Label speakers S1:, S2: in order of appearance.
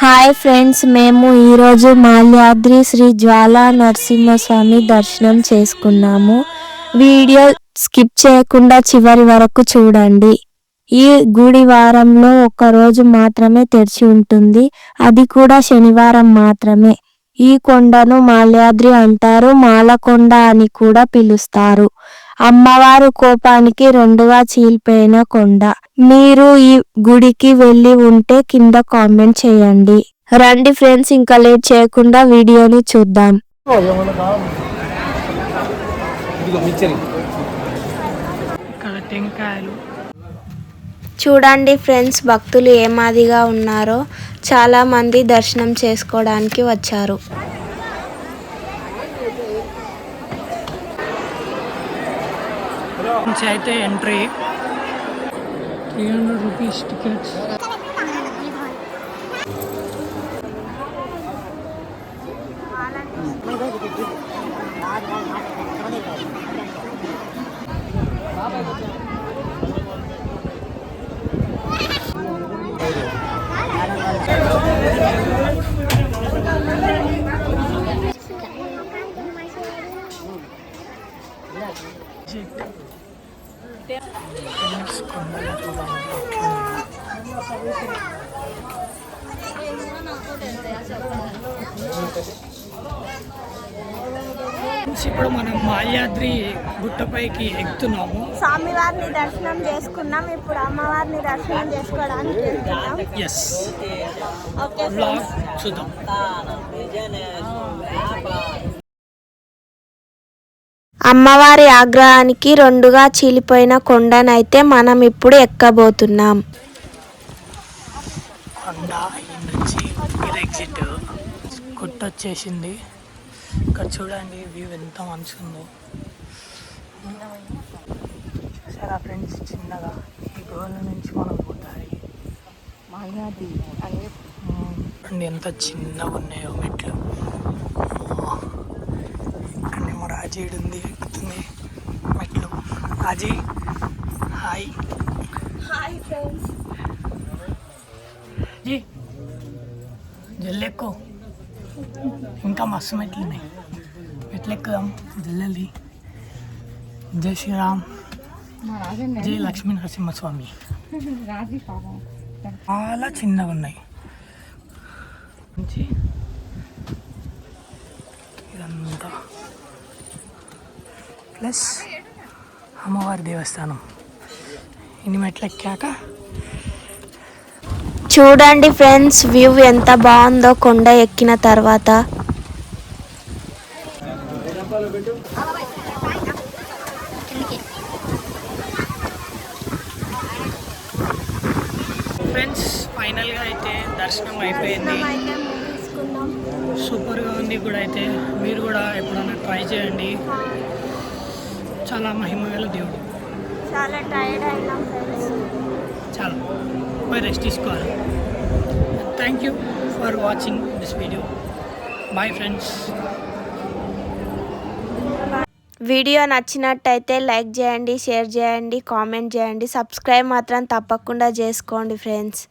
S1: Hi friends, మేము ఈరోజు మాల్యాద్రి శ్రీ జ్వాలా నరసింహస్వామి దర్శనం చేసుకున్నాము. వీడియో స్కిప్ చేయకుండా చివరి వరకు చూడండి. ఈ గుడి వారంలో ఒక్కరోజు మాత్రమే తెరిచి ఉంటుంది, అది కూడా శనివారం మాత్రమే. ఈ కొండను మాల్యాద్రి అంటారు, మాలకొండ అని కూడా పిలుస్తారు. అమ్మవారు కోపానికి రెండుగా చీలిపోయిన కొండ. మీరు ఈ గుడికి వెళ్ళి ఉంటే కింద కామెంట్ చేయండి. రండి ఫ్రెండ్స్, ఇంకా లేట్ చేయకుండా వీడియోని చూద్దాం. చూడండి ఫ్రెండ్స్, భక్తులు ఏమాదిగా ఉన్నారో. చాలా మంది దర్శనం చేసుకోవడానికి వచ్చారు.
S2: అయితే ఎంట్రీ 300 రూపీస్ టికెట్స్. ఇప్పుడు మనం మాల్యాద్రి గుట్టపైకి ఎక్కుతున్నాము.
S3: స్వామివారిని దర్శనం చేసుకున్నాం, ఇప్పుడు అమ్మవారిని దర్శనం చేసుకోవడానికి వెళ్తున్నాం.
S2: ఎస్,
S3: ఓకే
S2: బ్లాగ్ చూద్దాం.
S1: అమ్మవారి ఆగ్రహానికి రెండుగా చీలిపోయిన కొండనైతే మనం ఇప్పుడు ఎక్కబోతున్నాం.
S2: కొండ నుంచి మీరు ఎగ్జిట్ కొట్టొచ్చేసింది. ఇక్కడ చూడండి వ్యూ ఎంత మంచిగా ఉందో. సరే ఫ్రెండ్స్, చిన్నగా ఈ గోల నుంచి మనం పోతాయి. అండి ఎంత చిన్నగా ఉన్నాయో మెట్లు. ఇక్కడేమో రాజీడు ఉంది, ఎక్కుతుంది మెట్లు. రాజీ హాయ్.
S3: Hi friends.
S2: జీ జల్లెక్కో, ఇంకా మస్తు మెట్లు ఉన్నాయి. మెట్లు ఎక్కుదాం జల్లెల్లి. జై శ్రీరామ్, జై లక్ష్మీ నరసింహస్వామి. చాలా చిన్నగా ఉన్నాయి. ఇదంతా ప్లస్ అమ్మవారి దేవస్థానం. ఇన్ని మెట్లు ఎక్కాక
S1: చూడండి ఫ్రెండ్స్, వ్యూ ఎంత బాగుందో కొండ ఎక్కిన తర్వాత.
S2: ఫ్రెండ్స్, ఫైనల్గా అయితే దర్శనం అయిపోయింది. సూపర్గా ఉంది కూడా. అయితే మీరు కూడా ఎప్పుడైనా ట్రై చేయండి. చాలా మహిమగల దేవుడు.
S3: చాలా టైర్డ్ అయినాం ఫ్రెండ్స్.
S2: చాలా పోయి రెస్ట్ తీసుకోవాలి. Thank you for watching this video. Bye friends.
S1: Video నచ్చినట్టయితే లైక్ చేయండి, షేర్ చేయండి, కామెంట్ చేయండి, సబ్స్క్రైబ్ మాత్రం తప్పకుండా చేసుకోండి ఫ్రెండ్స్.